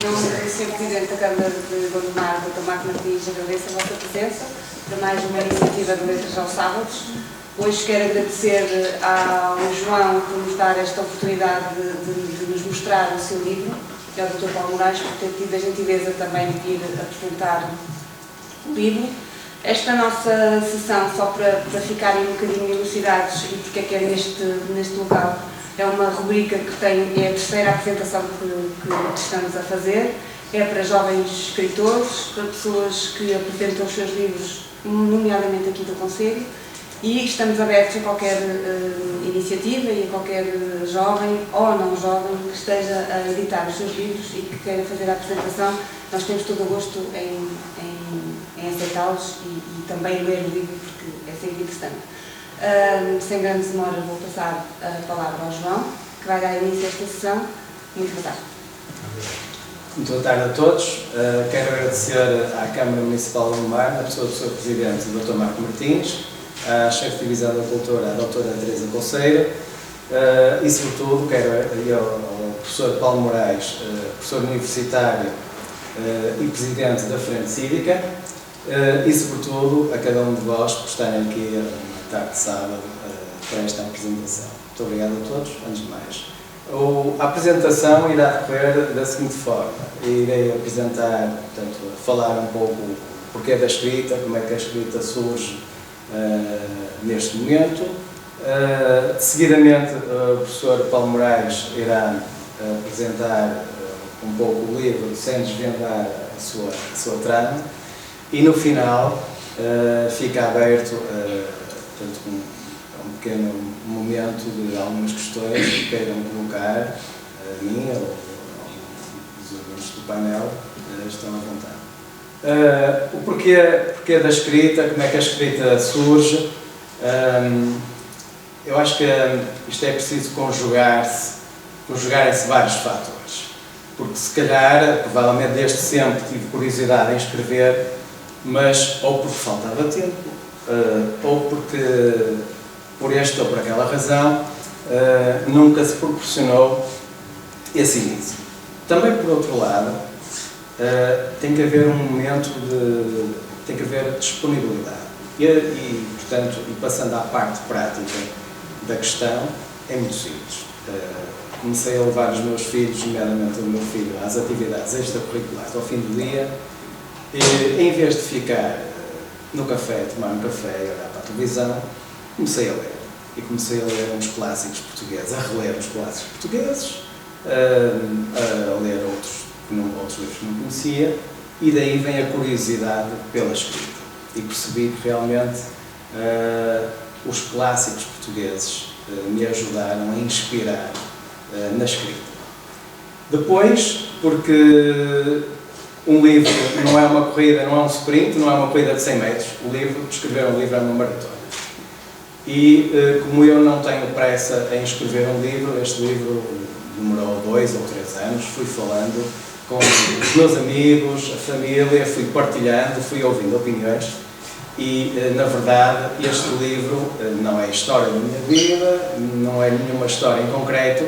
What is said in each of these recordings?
Então, Sr. Presidente da Câmara de Gondomar, Dr. Marco Martins, agradeço a vossa presença para mais uma iniciativa de Letras aos Sábados. Hoje quero agradecer ao João por nos dar esta oportunidade de nos mostrar o seu livro, e ao Dr. Paulo Moraes por ter tido a gentileza também de vir apresentar o livro. Esta nossa sessão, só para ficarem um bocadinho elucidados e porque é que é neste local, é uma rubrica que é a terceira apresentação que estamos a fazer. É para jovens escritores, para pessoas que apresentam os seus livros, nomeadamente aqui do Conselho, e estamos abertos a qualquer iniciativa e a qualquer jovem ou não jovem que esteja a editar os seus livros e que queira fazer a apresentação. Nós temos todo o gosto em aceitá-los e também ler o livro, porque é sempre interessante. Sem grandes demoras, vou passar a palavra ao João, que vai dar início a esta sessão. Muito boa tarde. Muito boa tarde a todos. Quero agradecer à Câmara Municipal de Gondomar, na pessoa do Sr. Presidente, Dr. Marco Martins, à chefe de divisão da Cultura, a Dra. Teresa Conceiro, e sobretudo quero ao professor Paulo Moraes, professor universitário e presidente da Frente Cívica, e sobretudo a cada um de vós por estarem aqui na tarde de sábado para esta apresentação. Muito obrigado a todos. Antes de mais, a apresentação irá decorrer da seguinte forma: irei apresentar, portanto, falar um pouco o porquê da escrita, como é que a escrita surge neste momento. Seguidamente, o professor Paulo Moraes irá apresentar um pouco o livro, sem desvendar a sua trama, e no final fica aberto portanto, um pequeno momento de algumas questões que queiram colocar a mim ou os alunos do painel, estão à vontade. O porquê da escrita, como é que a escrita surge. Eu acho que isto é preciso conjugarem-se vários fatores, porque se calhar, provavelmente desde sempre tive curiosidade em escrever, mas ou porque faltava tempo, ou porque por esta ou por aquela razão nunca se proporcionou esse início. Também, por outro lado, tem que haver um momento tem que haver disponibilidade. E, portanto, passando à parte prática da questão, é muito simples. Comecei a levar os meus filhos, nomeadamente o meu filho, às atividades extracurriculares ao fim do dia, e em vez de ficar no café, tomar um café e olhar para a televisão, comecei a ler. E comecei a ler uns clássicos portugueses, a reler os clássicos portugueses, a ler outros livros que não conhecia, e daí vem a curiosidade pela escrita. E percebi que realmente os clássicos portugueses me ajudaram a inspirar na escrita. Depois, porque um livro não é uma corrida, não é um sprint, não é uma corrida de 100 metros. Escrever um livro é uma maratona. E como eu não tenho pressa em escrever um livro, este livro demorou 2 ou 3 anos, fui falando com os meus amigos, a família, fui partilhando, fui ouvindo opiniões e, na verdade, este livro não é a história da minha vida, não é nenhuma história em concreto,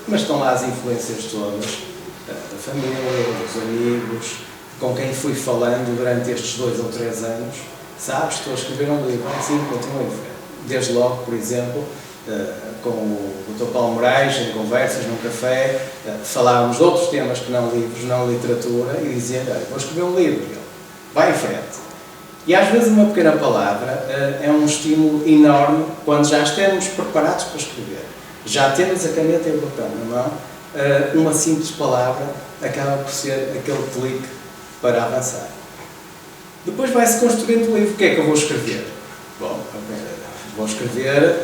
mas estão lá as influências todas da família, dos amigos, com quem fui falando durante estes 2 ou 3 anos. Sabes, estou a escrever um livro, assim, continuo em frente. Desde logo, por exemplo, com o Dr. Paulo Moraes, em conversas, num café, falávamos de outros temas que não livros, não literatura, e dizia: vou escrever um livro, vai em frente. E às vezes uma pequena palavra é um estímulo enorme quando já estamos preparados para escrever. Já temos a caneta e o papel na mão, uma simples palavra acaba por ser aquele clique para avançar. Depois vai-se construindo o livro. O que é que eu vou escrever? Bom, vou escrever,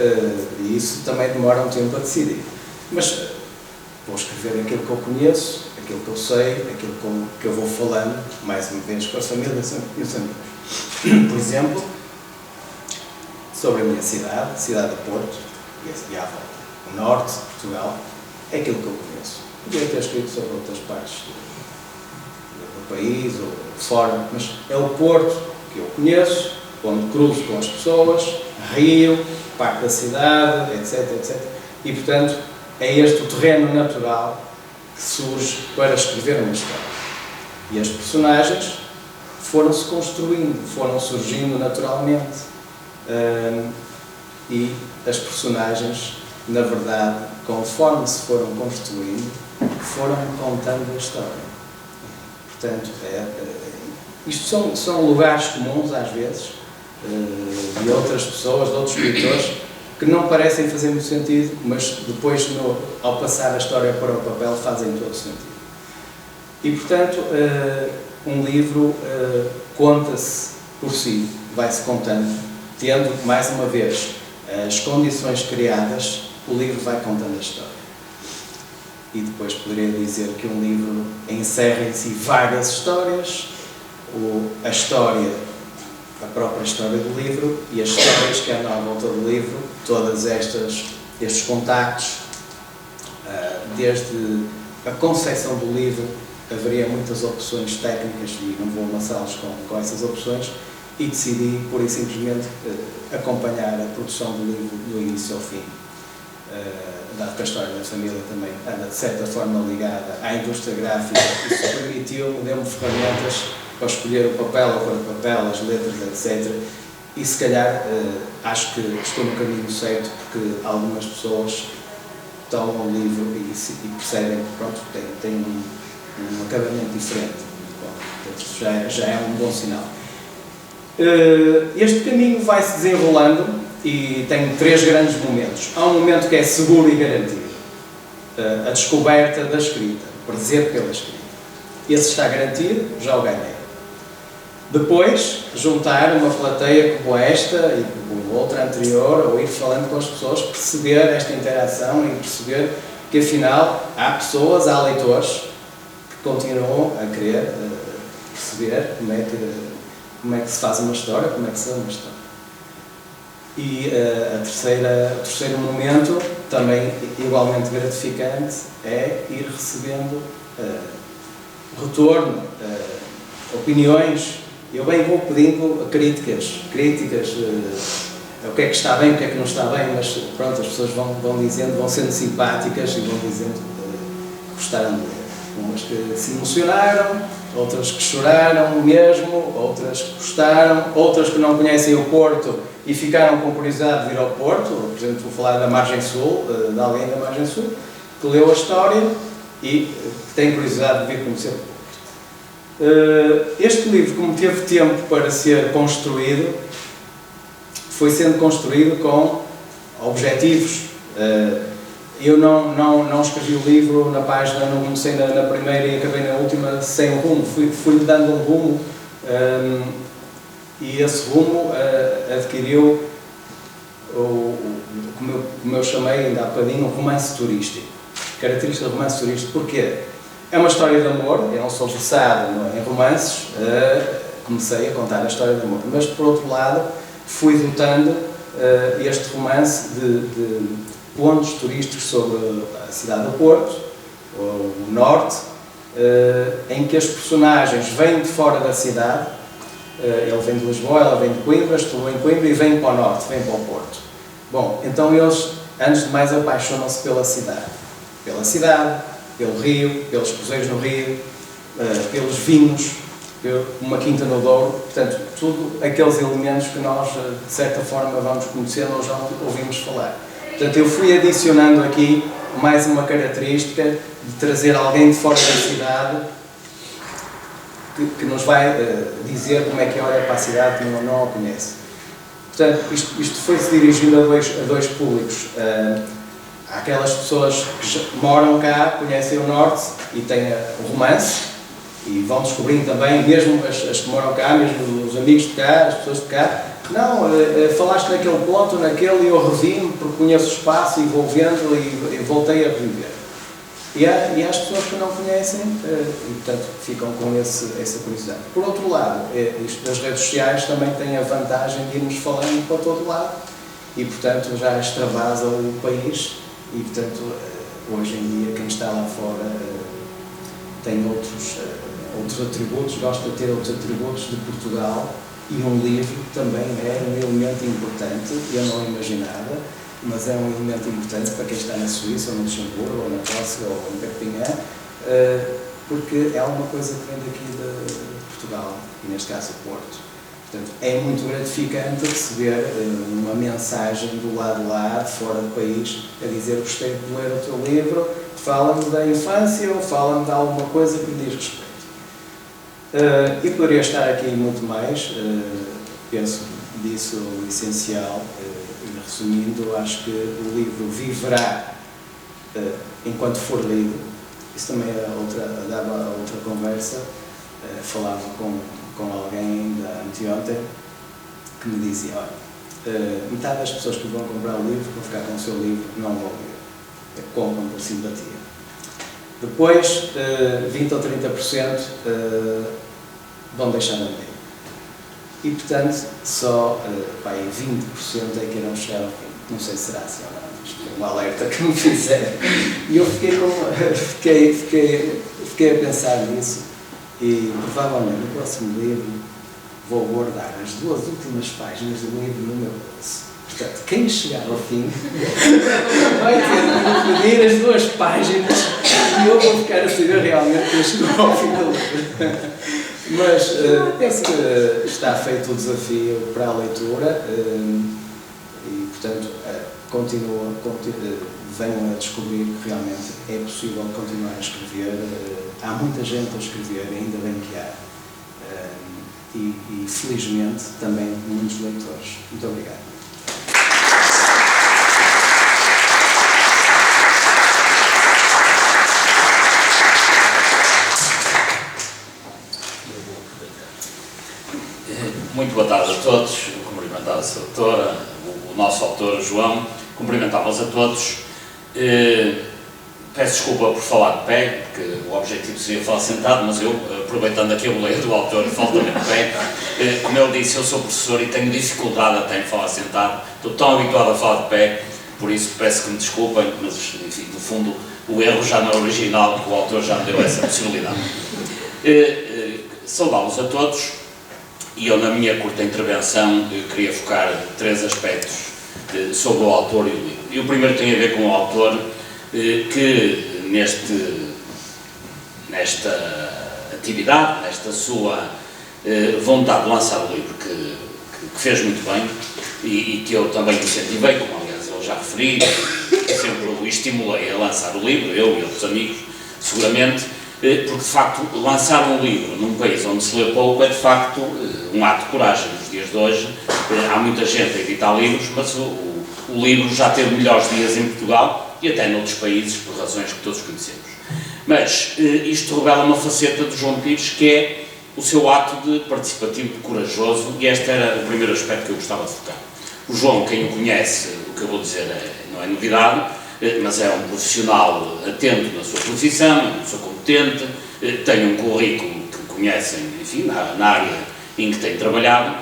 e isso também demora um tempo a decidir. Mas vou escrever aquilo que eu conheço, aquilo que eu sei, aquilo que eu vou falando, mais uma vez, com a família e os amigos. Por exemplo, sobre a minha cidade de Porto, e à volta. O norte de Portugal é aquilo que eu conheço. Podia ter escrito sobre outras partes do país ou fora, mas é o Porto que eu conheço, onde cruzo com as pessoas, rio, parte da cidade, etc, etc. E, portanto, é este o terreno natural que surge para escrever uma história. E as personagens foram-se construindo, foram surgindo naturalmente. E as personagens, na verdade, conforme se foram construindo, foram contando a história. Portanto, isto são lugares comuns, às vezes, de outras pessoas, de outros escritores, que não parecem fazer muito sentido, mas depois, ao passar a história para o papel, fazem todo sentido. E, portanto, um livro conta-se por si, vai-se contando, tendo, mais uma vez, as condições criadas, o livro vai contando a história. E depois poderia dizer que um livro encerra em si várias histórias, a história, a própria história do livro e as histórias que andam à volta do livro, todas estes contactos, desde a concepção do livro, haveria muitas opções técnicas e não vou amassá-los com essas opções, e decidi, pura e simplesmente, acompanhar a produção do livro do início ao fim. Dado que a história da família também anda, de certa forma, ligada à indústria gráfica, isso permitiu-me, deu-me ferramentas para escolher o papel, a cor do papel, as letras, etc. E, se calhar, acho que estou no caminho certo, porque algumas pessoas tomam o livro e percebem que, pronto, tem um acabamento diferente. Bom, portanto, já é um bom sinal. Este caminho vai-se desenrolando e tem 3 grandes momentos. Há um momento que é seguro e garantido. A descoberta da escrita, o prazer pela escrita. Esse está garantido, já o ganhei. Depois, juntar uma plateia como esta e como outra anterior, ou ir falando com as pessoas, perceber esta interação e perceber que, afinal, há pessoas, há leitores que continuam a querer perceber como é que se faz uma história, como é que se lê uma história. E o terceiro momento, também igualmente gratificante, é ir recebendo retorno, opiniões. Eu bem vou pedindo críticas, o que é que está bem, o que é que não está bem, mas pronto, as pessoas vão dizendo, vão sendo simpáticas e vão dizendo que gostaram de ler. Umas que se emocionaram, outras que choraram mesmo, outras que gostaram, outras que não conhecem o Porto e ficaram com curiosidade de vir ao Porto. Por exemplo, vou falar da Margem Sul, de alguém da Margem Sul, que leu a história e tem curiosidade de vir conhecer o Porto. Este livro, como teve tempo para ser construído, foi sendo construído com objetivos. Eu não escrevi o livro na página, não comecei na primeira e acabei na última sem um rumo, fui-lhe dando um rumo, e esse rumo adquiriu, como eu chamei ainda há bocadinho, um romance turístico. Característica de romance turístico, porquê? É uma história de amor, eu não sou versado em romances, comecei a contar a história de amor, mas por outro lado fui dotando este romance de pontos turísticos sobre a cidade do Porto, o norte, em que as personagens vêm de fora da cidade, ele vem de Lisboa, ela vem de Coimbra, estou em Coimbra e vem para o norte, vem para o Porto. Bom, então eles, antes de mais, apaixonam-se pela cidade, pelo rio, pelos cruzeiros no rio, pelos vinhos, uma quinta no Douro, portanto, tudo aqueles elementos que nós, de certa forma, vamos conhecendo ou já ouvimos falar. Portanto, eu fui adicionando aqui mais uma característica de trazer alguém de fora da cidade que nos vai dizer como é que olha para a cidade que não a conhece. Portanto, isto foi-se dirigindo a dois públicos. Há aquelas pessoas que moram cá, conhecem o Norte e têm o romance e vão descobrindo também, mesmo as que moram cá, mesmo os amigos de cá, as pessoas de cá, não, falaste naquele ponto, naquele, e eu revi-me porque conheço o espaço e vou vendo e voltei a reviver. E há as pessoas que não conhecem e, portanto, ficam com essa curiosidade. Por outro lado, isto das redes sociais também tem a vantagem de irmos falando para todo lado e, portanto, já extravasa o país e, portanto, hoje em dia, quem está lá fora tem outros atributos, gosta de ter outros atributos de Portugal. E um livro também é um elemento importante, eu não imaginava, mas é um elemento importante para quem está na Suíça, ou no Luxemburgo, ou na Córcega, ou em Perpignan, porque é uma coisa que vem daqui de Portugal, e neste caso o Porto. Portanto, é muito gratificante receber uma mensagem do lado lá, de fora do país, a dizer: gostei de ler o teu livro, fala-me da infância ou fala-me de alguma coisa que me diz respeito. E poderia estar aqui muito mais, penso disso o essencial, e resumindo, acho que o livro viverá enquanto for lido. Isso também dava outra conversa. Falava com alguém ainda anteontem que me dizia: olha, metade das pessoas que vão comprar o livro vão ficar com o seu livro, não vão ler, compram por simpatia. Depois, 20 ou 30% vão deixar no meio. E, portanto, só 20% é que irão chegar ao fim. Não sei se será assim ou não, mas foi um alerta que me fizeram. E eu fiquei a pensar nisso, e provavelmente no próximo livro vou guardar as 2 últimas páginas do livro no meu bolso. Portanto, quem chegar ao fim vai ter de pedir as 2 páginas e eu vou ficar a saber realmente quem chegou ao fim do livro. Mas penso que está feito o desafio para a leitura e, portanto, venham a descobrir que realmente é possível continuar a escrever. Há muita gente a escrever, ainda bem que há. E felizmente também muitos leitores. Muito obrigado. Muito boa tarde a todos, cumprimentar a sua autora, o nosso autor João, cumprimentá-los a todos. Peço desculpa por falar de pé, porque o objetivo seria falar sentado, mas eu, aproveitando aqui a boleia do autor, falta-me de pé. Como ele disse, eu sou professor e tenho dificuldade até em falar sentado, estou tão habituado a falar de pé, por isso peço que me desculpem, mas enfim, no fundo o erro já não é original, porque o autor já me deu essa possibilidade. Saudá-los a todos. E eu, na minha curta intervenção, queria focar 3 aspectos sobre o autor e o livro. E o primeiro tem a ver com o autor, que nesta atividade, nesta sua vontade de lançar o livro, que fez muito bem e que eu também incentivei, como aliás eu já referi, sempre o estimulei a lançar o livro, eu e outros amigos, seguramente. Porque, de facto, lançar um livro num país onde se lê pouco é, de facto, um ato de coragem. Nos dias de hoje, há muita gente a editar livros, mas o livro já teve melhores dias em Portugal e até noutros países, por razões que todos conhecemos. Mas isto revela uma faceta de João Pires, que é o seu ato de participativo, de corajoso, e este era o primeiro aspecto que eu gostava de focar. O João, quem o conhece, o que eu vou dizer não é novidade, mas é um profissional atento na sua profissão, uma pessoa competente, tem um currículo que conhecem, enfim, na área em que tem trabalhado,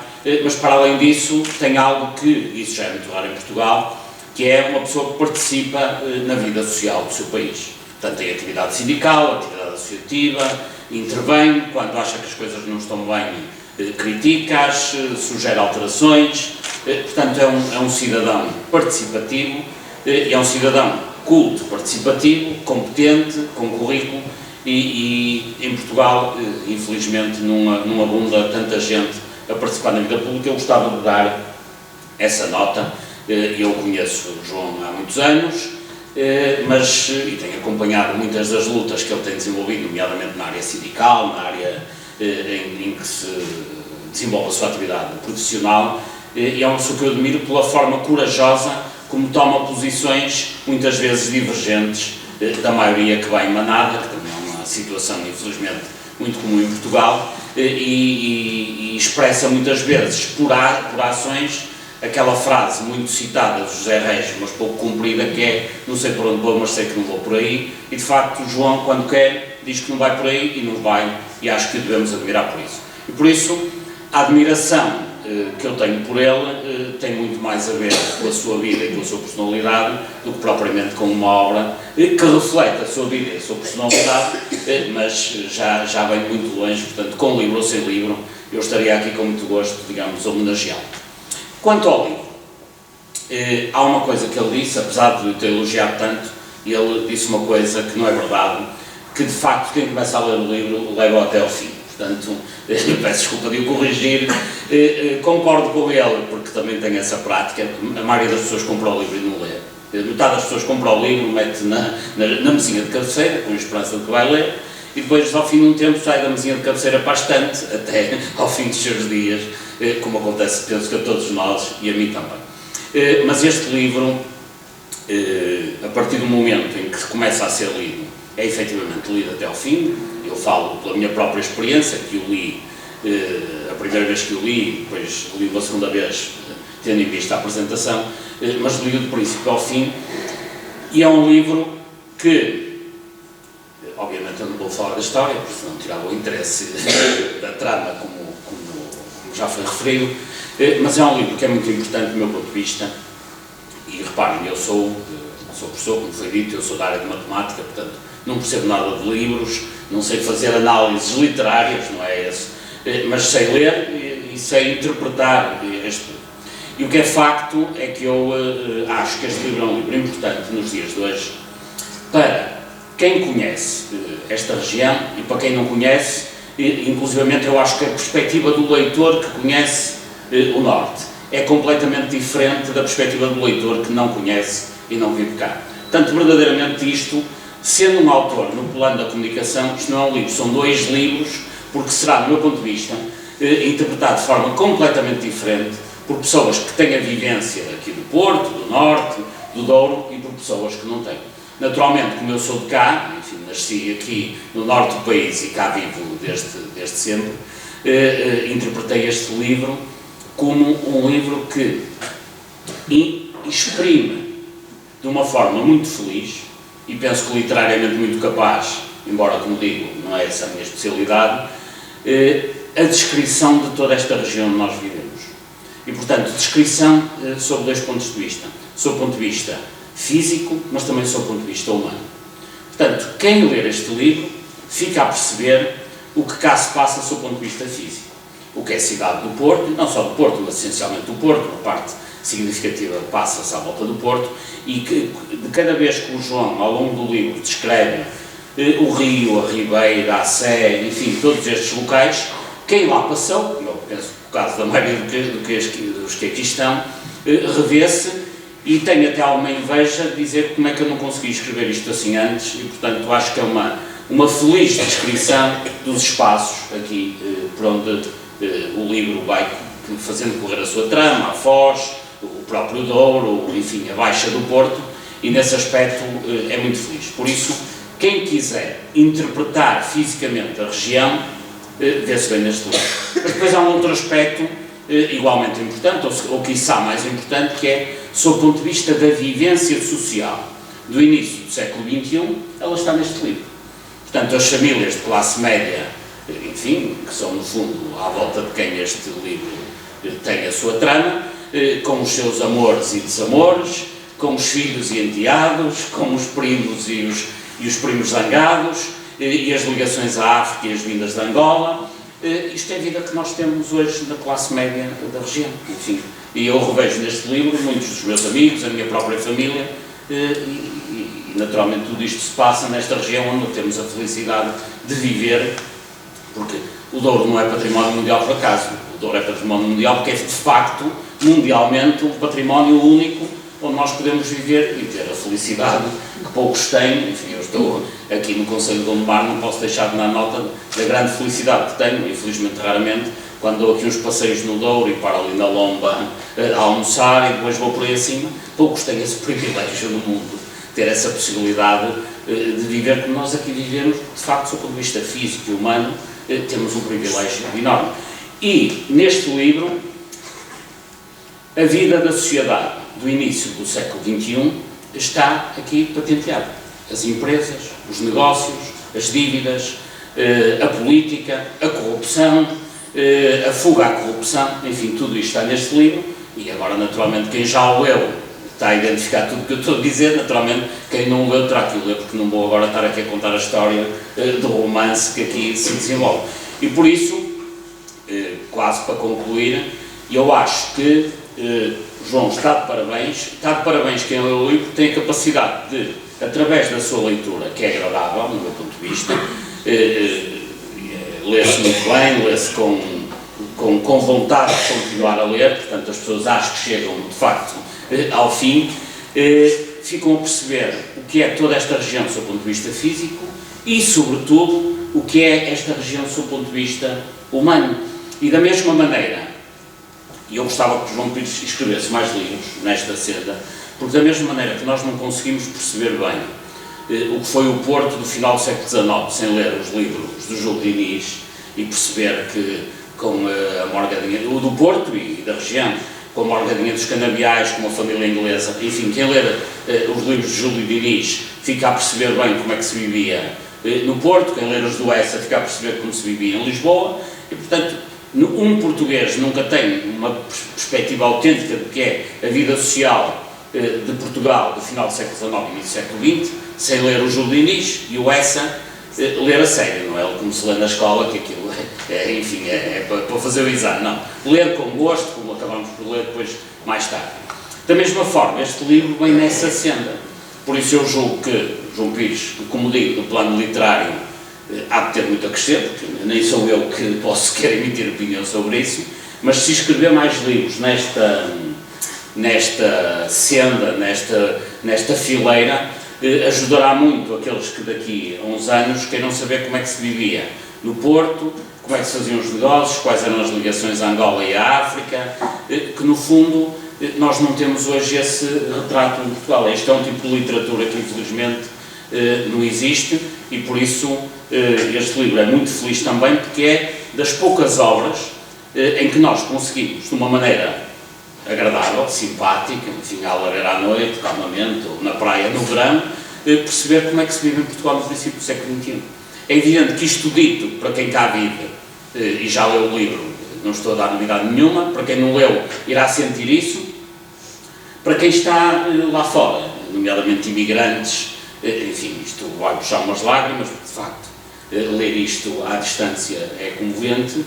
mas para além disso tem algo que, isso já é muito raro em Portugal, que é uma pessoa que participa na vida social do seu país. Portanto, tem atividade sindical, atividade associativa, intervém, quando acha que as coisas não estão bem, critica-as, sugere alterações, portanto é um cidadão participativo, e é um cidadão culto, participativo, competente, com currículo, e em Portugal, infelizmente, não abunda tanta gente a participar na vida pública. Eu gostava de dar essa nota. Eu conheço o João há muitos anos, e tenho acompanhado muitas das lutas que ele tem desenvolvido, nomeadamente na área sindical, na área em que se desenvolve a sua atividade profissional, e é uma pessoa que eu admiro pela forma corajosa como toma posições muitas vezes divergentes da maioria que vai emanada, que também é uma situação, infelizmente, muito comum em Portugal, e expressa muitas vezes, por ações, aquela frase muito citada de José Reis, mas pouco cumprida, que é: não sei por onde vou, mas sei que não vou por aí. E de facto o João, quando quer, diz que não vai por aí e não vai, e acho que o devemos admirar por isso. E por isso, a admiração que eu tenho por ele tem muito mais a ver com a sua vida e com a sua personalidade do que propriamente com uma obra que reflete a sua vida e a sua personalidade, mas já vem muito longe. Portanto, com livro ou sem livro, eu estaria aqui com muito gosto, digamos, a homenageá-lo. Quanto ao livro, há uma coisa que ele disse, apesar de eu ter elogiado tanto, ele disse uma coisa que não é verdade, que de facto quem começa a ler o livro leva até ao fim. Portanto, peço desculpa de o corrigir, concordo com ele, porque também tenho essa prática. A maioria das pessoas compra o livro e não lê. Metade das pessoas compra o livro, mete na mesinha de cabeceira, com a esperança de que vai ler, e depois, ao fim de um tempo, sai da mesinha de cabeceira para a estante, até ao fim dos seus dias, como acontece, penso que a todos nós, e a mim também. Mas este livro, a partir do momento em que começa a ser lido, é efetivamente lido até ao fim. Eu falo pela minha própria experiência, que o li, a primeira vez que o li, depois li uma segunda vez, tendo em vista a apresentação, mas li-o do princípio ao fim, e é um livro que, obviamente eu não vou falar da história, porque senão tirava o interesse da trama, como já foi referido, mas é um livro que é muito importante do meu ponto de vista, e reparem, eu sou professor, como foi dito, eu sou da área de matemática, portanto não percebo nada de livros, não sei fazer análises literárias, não é esse, mas sei ler e sei interpretar este livro. E o que é facto é que eu acho que este livro é um livro importante nos dias de hoje para quem conhece esta região e para quem não conhece, inclusivamente eu acho que a perspectiva do leitor que conhece o Norte é completamente diferente da perspectiva do leitor que não conhece e não vive cá. Portanto, verdadeiramente isto, sendo um autor no plano da comunicação, isto não é um livro, são dois livros, porque será, do meu ponto de vista, interpretado de forma completamente diferente por pessoas que têm a vivência aqui do Porto, do Norte, do Douro, e por pessoas que não têm. Naturalmente, como eu sou de cá, enfim, nasci aqui no Norte do país e cá vivo desde sempre, interpretei este livro como um livro que exprime de uma forma muito feliz, e penso que literariamente muito capaz, embora, como digo, não é essa a minha especialidade, a descrição de toda esta região onde nós vivemos. E, portanto, descrição sob dois pontos de vista. Sob o ponto de vista físico, mas também sob o ponto de vista humano. Portanto, quem ler este livro fica a perceber o que cá se passa sob o ponto de vista físico. O que é a cidade do Porto, não só do Porto, mas essencialmente do Porto, uma parte significativa passa-se à volta do Porto, e que de cada vez que o João, ao longo do livro, descreve o rio, a Ribeira, a Sé, enfim, todos estes locais, quem lá passou, eu penso que o caso da maioria dos que aqui estão, revê-se e tem até alguma inveja de dizer como é que eu não consegui escrever isto assim antes, e portanto acho que é uma feliz descrição dos espaços aqui por onde o livro vai fazendo correr a sua trama, a Foz, o próprio Douro, enfim, a Baixa do Porto, e nesse aspecto é muito feliz. Por isso, quem quiser interpretar fisicamente a região, vê-se bem neste livro. Mas depois há um outro aspecto igualmente importante, ou quiçá mais importante, que é, sob o ponto de vista da vivência social do início do século XXI, ela está neste livro. Portanto, as famílias de classe média, enfim, que são no fundo à volta de quem este livro tem a sua trama, com os seus amores e desamores, com os filhos e enteados, com os primos e os primos zangados, e as ligações à África e as vindas de Angola. Isto é a vida que nós temos hoje na classe média da região, enfim. E eu revejo neste livro muitos dos meus amigos, a minha própria família, e naturalmente tudo isto se passa nesta região onde temos a felicidade de viver, porque o Douro não é património mundial por acaso, o Douro é património mundial porque é de facto, mundialmente, um património único onde nós podemos viver e ter a felicidade que poucos têm. Enfim, eu estou aqui no Conselho de Gondomar, não posso deixar de dar nota da grande felicidade que tenho, infelizmente raramente, quando dou aqui uns passeios no Douro e paro ali na Lomba a almoçar e depois vou por aí acima. Poucos têm esse privilégio no mundo, ter essa possibilidade de viver como nós aqui vivemos, de facto, do ponto de vista físico e humano, temos um privilégio enorme. E, neste livro, a vida da sociedade do início do século XXI está aqui patenteada. As empresas, os negócios, as dívidas, a política, a corrupção, a fuga à corrupção, enfim, tudo isto está neste livro, e agora, naturalmente, quem já o leu está a identificar tudo o que eu estou a dizer. Naturalmente, quem não o leu terá que o ler, porque não vou agora estar aqui a contar a história do romance que aqui se desenvolve. E por isso, quase para concluir, eu acho que João está de parabéns quem leu o livro, tem a capacidade de através da sua leitura, que é agradável, do meu ponto de vista, lê-se muito bem, lê-se com vontade de continuar a ler, portanto as pessoas acho que chegam de facto ao fim, ficam a perceber o que é toda esta região do seu ponto de vista físico e, sobretudo, o que é esta região do seu ponto de vista humano. E da mesma maneira, e eu gostava que o João Pires escrevesse mais livros nesta senda, porque da mesma maneira que nós não conseguimos perceber bem o que foi o Porto do final do século XIX, sem ler os livros do Júlio Diniz e perceber que com a morgadinha do Porto e da região, com a morgadinha dos canaviais, com a família inglesa, enfim, quem ler os livros de Júlio Diniz fica a perceber bem como é que se vivia no Porto, quem ler os do Essa fica a perceber como se vivia em Lisboa, e portanto um português nunca tem uma perspectiva autêntica do que é a vida social de Portugal do final do século XIX e início do século XX, sem ler o Júlio Diniz e o Essa, ler a sério, não é como se lê na escola, que aquilo enfim, é para fazer o exame, não. Ler com gosto, como acabamos por ler depois, mais tarde. Da mesma forma, este livro vem nessa senda. Por isso eu julgo que João Pires, como digo, no plano literário, há de ter muito a crescer, porque nem sou eu que posso sequer emitir opinião sobre isso, mas se escrever mais livros nesta senda, nesta fileira, ajudará muito aqueles que daqui a uns anos queiram saber como é que se vivia no Porto, como é que se faziam os negócios, quais eram as ligações à Angola e à África, que no fundo nós não temos hoje esse retrato em Portugal. Este é um tipo de literatura que infelizmente não existe e por isso este livro é muito feliz também porque é das poucas obras em que nós conseguimos, de uma maneira agradável, simpática, enfim, à lareira à noite, calmamente, ou na praia no verão, perceber como é que se vive em Portugal no princípio do século XXI. É evidente que isto dito, para quem cá vive, e já leu o livro, não estou a dar novidade nenhuma, para quem não leu irá sentir isso, para quem está lá fora, nomeadamente imigrantes, enfim, isto vai puxar umas lágrimas, porque de facto ler isto à distância é comovente,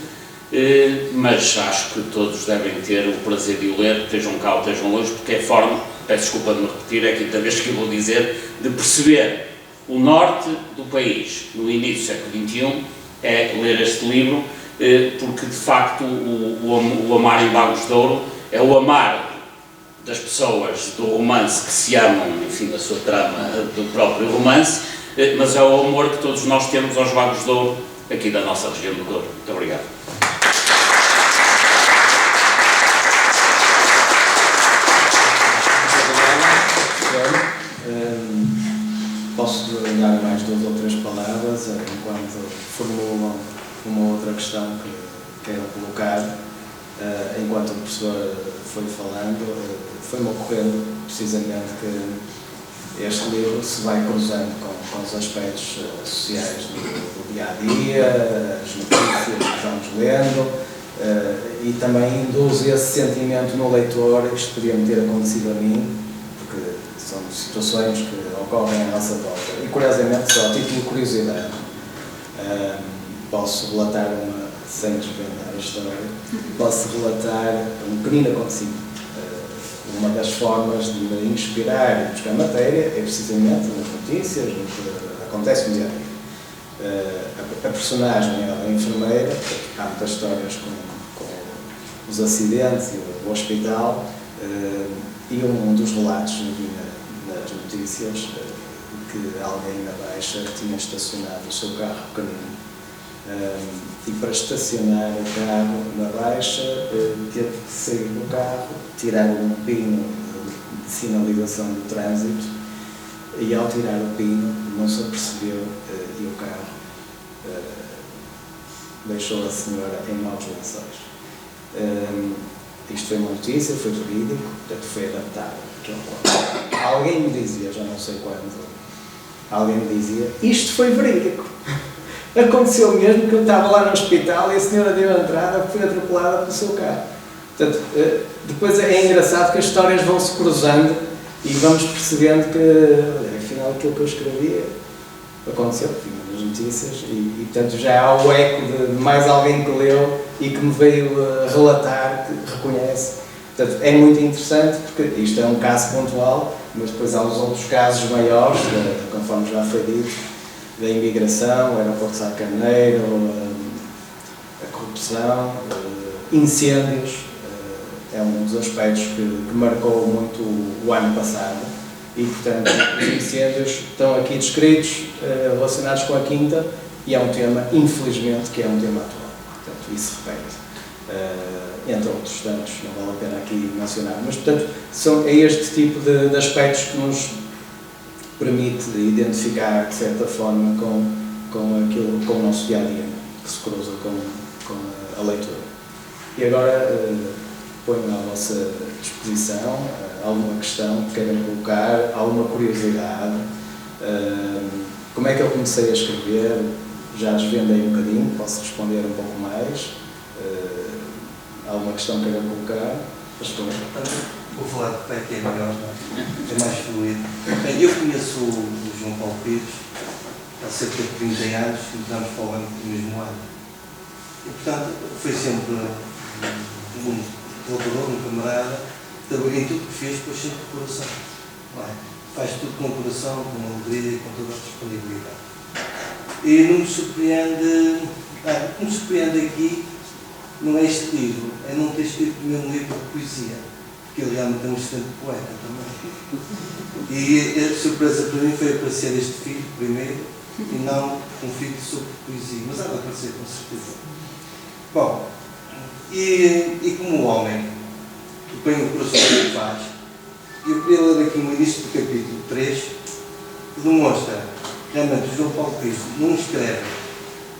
mas acho que todos devem ter o prazer de o ler, estejam cá ou estejam longe, porque é forma, peço desculpa de me repetir, é a quinta vez que eu vou dizer, de perceber o norte do país no início do século XXI, é ler este livro, porque de facto o amar em Bagos de Ouro é o amar das pessoas do romance que se amam, enfim, da sua trama do próprio romance, mas é o amor que todos nós temos aos Bagos de Ouro, aqui da nossa região do Douro. Muito obrigado. Posso dar mais 2 ou 3 palavras enquanto formulam uma outra questão que queiram colocar. Enquanto o professor foi falando, foi-me ocorrendo precisamente que este livro se vai cruzando com os aspectos sociais do dia-a-dia, as notícias que vamos lendo, e também induz esse sentimento no leitor. Isto podia-me ter acontecido a mim, porque são situações que ocorrem à nossa volta. E curiosamente, só a título de curiosidade, posso relatar sem desvendar a história, posso relatar um pequenino acontecimento. Uma das formas de me inspirar e buscar matéria é precisamente nas notícias, no que acontece no dia a dia. A personagem é a enfermeira, há muitas histórias com os acidentes e o hospital, e um dos relatos nas notícias que alguém na Baixa tinha estacionado o seu carro pequenino. E para estacionar o carro na Baixa, teve que sair do carro, tirar um pino de sinalização do trânsito, e ao tirar o pino não se apercebeu e o carro deixou a senhora em maus lençóis. Isto foi uma notícia, foi verídico, portanto foi adaptado. Alguém me dizia, já não sei quando, alguém me dizia, isto foi verídico. Aconteceu mesmo que eu estava lá no hospital e a senhora deu a entrada, foi atropelada pelo seu carro. Portanto, depois é engraçado que as histórias vão se cruzando e vamos percebendo que, afinal, aquilo que eu escrevia aconteceu, nas notícias, e portanto já há o eco de mais alguém que leu e que me veio relatar, que reconhece Portanto, é muito interessante, porque isto é um caso pontual, mas depois há os outros casos maiores, conforme já foi dito, da imigração, o aeroporto de Sá Carneiro, a corrupção, incêndios, é um dos aspectos que marcou muito o ano passado e, portanto, os incêndios estão aqui descritos, relacionados com a Quinta, e é um tema, infelizmente, que é um tema atual. Portanto, isso repete. Entre outros tantos, não vale a pena aqui mencionar, mas, portanto, é este tipo de aspectos que nos permite identificar, de certa forma, com o nosso dia-a-dia, que se cruza com a leitura. E agora ponho à vossa disposição alguma questão que queiram colocar, alguma curiosidade. Como é que eu comecei a escrever? Já desvendei um bocadinho, posso responder um pouco mais. Alguma questão que queiram colocar? Vou falar de pé que é melhor, é mais fluido. Bem, eu conheço o João Paulo Pires há cerca de 30 anos e estamos falando do mesmo ano. E, portanto, foi sempre um colaborador, um camarada, trabalhou em tudo que fez, depois sempre de coração. Não é? Faz tudo com o coração, com alegria e com toda a disponibilidade. E não me surpreende, o que me surpreende aqui não é este livro, é não ter escrito o meu livro de poesia, porque ele realmente é um excelente poeta também. E a surpresa para mim foi aparecer este filho primeiro, e não um filho sobre poesia, mas há de aparecer com certeza. Bom, e como homem que põe o coração que faz, eu queria ler aqui no início do capítulo 3, que demonstra realmente o João Paulo Pires não escreve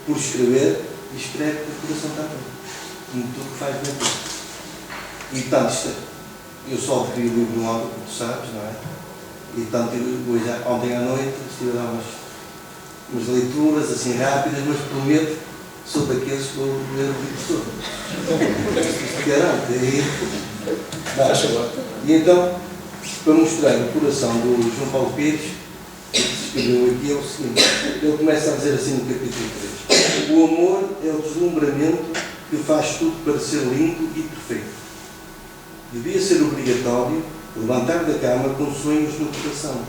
por escrever, e escreve por coração também. Como tudo que faz bem tudo. E tanto, eu só adquiri o livro ontem, como tu sabes, não é? E tanto, hoje, ontem à noite, estive a dar umas leituras assim rápidas, mas prometo, sou daqueles que vou ler o livro todo. Garanto. E então, para mostrar o coração do João Paulo Pires, que escreveu aqui é o seguinte: ele começa a dizer assim no capítulo 3: o amor é o deslumbramento que faz tudo para ser lindo e perfeito. Devia ser obrigatório levantar da cama com sonhos no coração,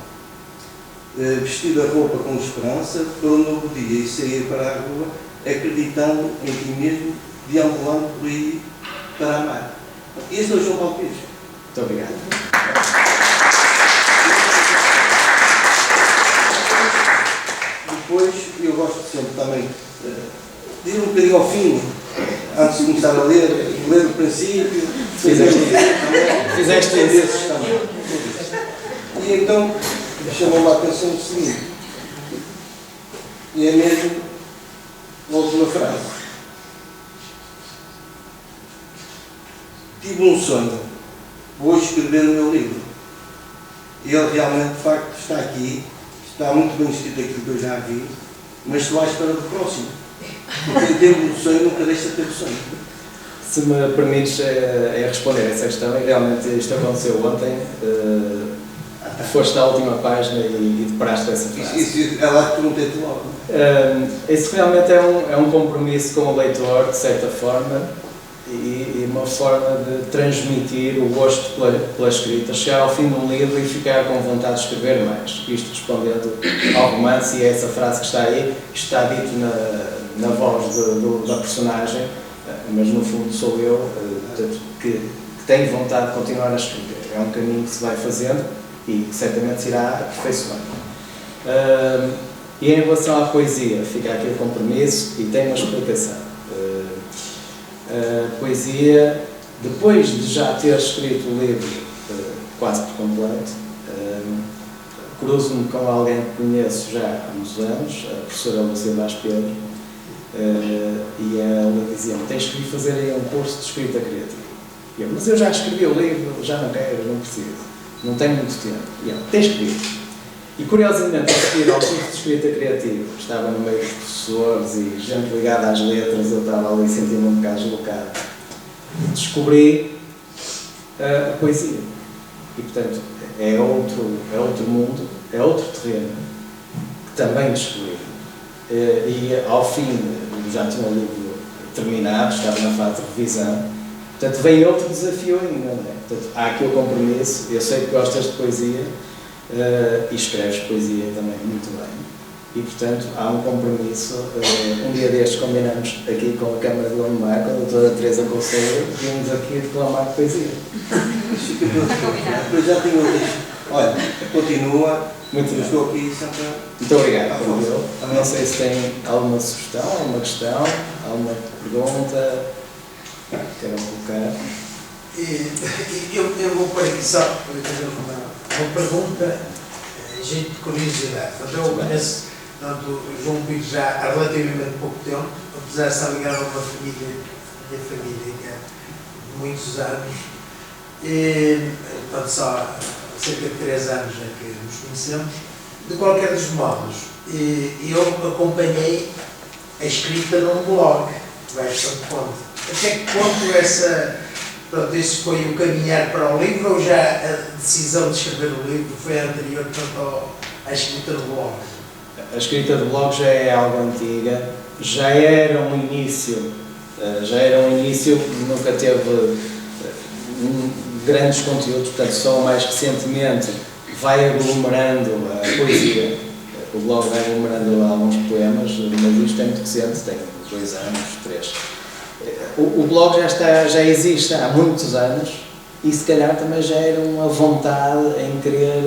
vestir a roupa com esperança para o novo dia e sair para a rua acreditando em ti mesmo, deambulando por aí para amar. Este é o João Paulo Pires. Muito obrigado. Depois, eu gosto sempre também de ir um bocadinho ao fim, antes de começar a ler o princípio. Fizeste esses também. E então, chamou-me a atenção o seguinte, e é mesmo a última frase. Tive um sonho, vou escrever o meu livro. E ele realmente, de facto, está aqui, está muito bem escrito aquilo que eu já vi, mas estou à espera do próximo. Porque quem tem um sonho nunca deixa de ter o sonho. Se me permites responder a essa questão, e realmente isto aconteceu ontem, foste à última página e deparaste essa frase. Isso é lá que perguntei-te logo. Isso realmente é um compromisso com o leitor, de certa forma, e uma forma de transmitir o gosto pela escrita, chegar ao fim de um livro e ficar com vontade de escrever mais. Isto respondendo ao romance, e é essa frase que está aí, está dito na voz da personagem, mas no fundo sou eu que tenho vontade de continuar a escrever. É um caminho que se vai fazendo e certamente se irá aperfeiçoando. E em relação à poesia, fica aqui o compromisso e tem uma explicação. A poesia, depois de já ter escrito o livro quase por completo, cruzo-me com alguém que conheço já há uns anos, a professora Lúcia Vaz Pedro, e ela dizia-me: tens que ir fazer aí um curso de escrita criativa. E eu: mas eu já escrevi o livro, já não quero, não preciso, não tenho muito tempo. E ela: tens que ir. E curiosamente, a seguir ao curso de escrita criativa, estava no meio dos professores e gente ligada às letras, eu estava ali sentindo um bocado deslocado, descobri a poesia. E portanto, é outro mundo, é outro terreno que também descobri. E ao fim, já tinha o livro terminado, estava na fase de revisão, Portanto, vem outro desafio ainda, não é? Portanto, há aqui o compromisso, eu sei que gostas de poesia e escreves poesia também muito bem. E, portanto, há um compromisso. Um dia destes combinamos aqui com a Câmara de Gondomar, com a doutora Teresa Conselho, vimos aqui declamar poesia. Eu já tenho outras. Olha, continua. Muito bem. Estou aqui sempre. Muito obrigado, Paulo. Não sei se tem alguma sugestão, alguma questão, alguma pergunta que queiram colocar. Eu vou pôr aqui só para fazer uma pergunta, em jeito de curiosidade. Portanto, eu conheço o João Pires já há relativamente pouco tempo, apesar de estar ligado a uma família, minha família, que há muitos anos. Portanto, só há cerca de 3 anos é que nos conhecemos. De qualquer dos modos, eu acompanhei a escrita num blog, Verso de Ponte. Até que ponto esse foi o caminhar para o livro, ou já a decisão de escrever o livro foi anterior, portanto, à escrita do blog? A escrita do blog já é algo antiga, já era um início, nunca teve grandes conteúdos, portanto, só mais recentemente vai aglomerando a poesia. O blog vai aglomerando alguns poemas, mas isto é muito recente, tem 2 anos, 3. O blog já existe há muitos anos e se calhar também já era uma vontade em querer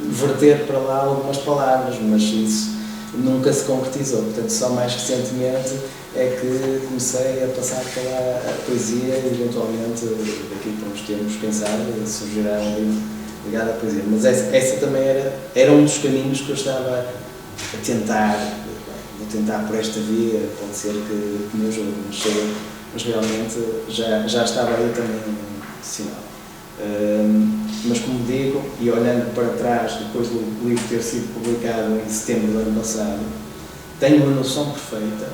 verter para lá algumas palavras, mas isso nunca se concretizou. Portanto, só mais recentemente é que comecei a passar pela poesia e eventualmente daqui para uns tempos, quem sabe, surgirá um livro ligado à poesia. Mas essa também era um dos caminhos que eu estava a tentar. Vou tentar por esta via, pode ser que me ajude, mas realmente já estava aí também um sinal. Mas como digo, e olhando para trás, depois do livro ter sido publicado em setembro do ano passado, tenho uma noção perfeita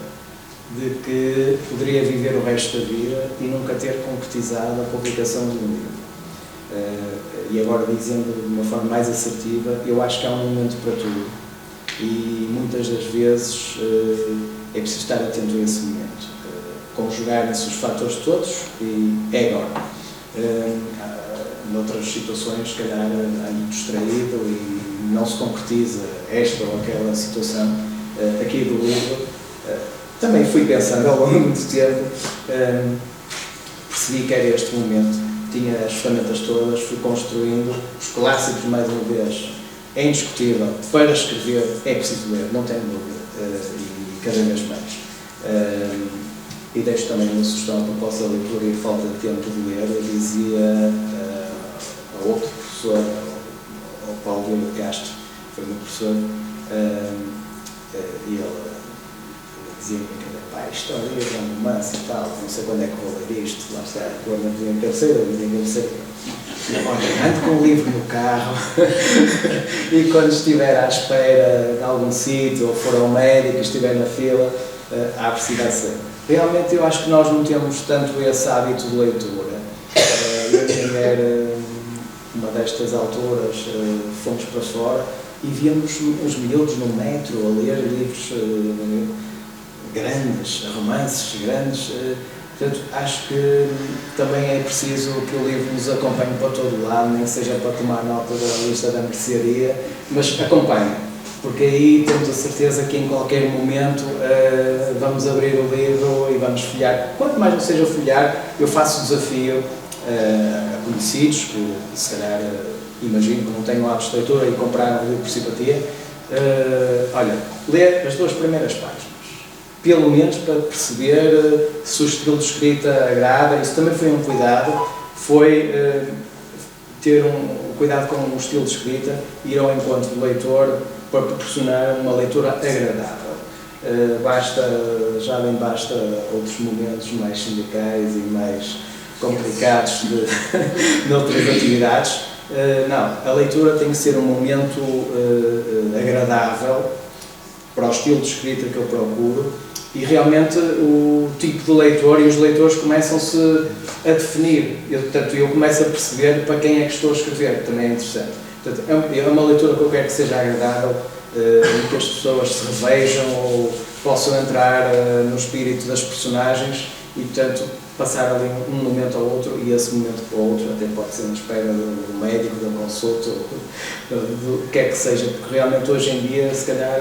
de que poderia viver o resto da vida e nunca ter concretizado a publicação de um livro. E agora, dizendo de uma forma mais assertiva, eu acho que há um momento para tudo e muitas das vezes é preciso estar atento a esse momento. Conjugarem-se os fatores todos e é agora. Noutras situações, se calhar, ando distraído e não se concretiza esta ou aquela situação. Aqui do livro, também fui pensando ao longo do tempo, percebi que era este momento, tinha as ferramentas todas, fui construindo os clássicos mais uma vez. É indiscutível, para escrever é preciso ler, não tenho dúvida, e cada vez mais. E deixo também uma sugestão a propósito da leitura e falta de tempo de ler. Eu dizia a outro professor, ao Paulo Vieira de Castro, que foi meu professor, e ele dizia-me que a história é um romance e tal, não sei quando é que vou ler isto, lá está, agora não tinha cabeceira, não tinha cabeceira. Olha, ando com o livro no carro e quando estiver à espera de algum sítio ou for ao médico e estiver na fila, abre-se e vai ser. Realmente eu acho que nós não temos tanto esse hábito de leitura. Eu e a mulher, uma destas autoras, fomos para fora e víamos os miúdos no metro a ler livros grandes, romances grandes. Portanto, acho que também é preciso que o livro nos acompanhe para todo lado, nem que seja para tomar nota da lista da mercearia, mas acompanhe, porque aí temos a certeza que em qualquer momento vamos abrir o livro e vamos folhear. Quanto mais não seja folhear, eu faço o desafio a conhecidos, que se calhar imagino que não tenham o hábito de leitura e compraram o livro por simpatia, olha, ler as 2 primeiras páginas. Pelo menos para perceber se o estilo de escrita agrada. Isso também foi um cuidado, foi ter um cuidado com o estilo de escrita, ir ao encontro do leitor para proporcionar uma leitura agradável. Já bem basta outros momentos mais sindicais e mais complicados de outras atividades. Não, a leitura tem que ser um momento agradável para o estilo de escrita que eu procuro. E realmente o tipo de leitor e os leitores começam-se a definir. Portanto, eu começo a perceber para quem é que estou a escrever, também é interessante. Portanto, é uma leitura que eu quero que seja agradável, em que as pessoas se revejam ou possam entrar no espírito das personagens e portanto passar ali um momento ao outro, e esse momento para o outro até pode ser na espera do médico, da consulta, do que é que seja, porque realmente hoje em dia se calhar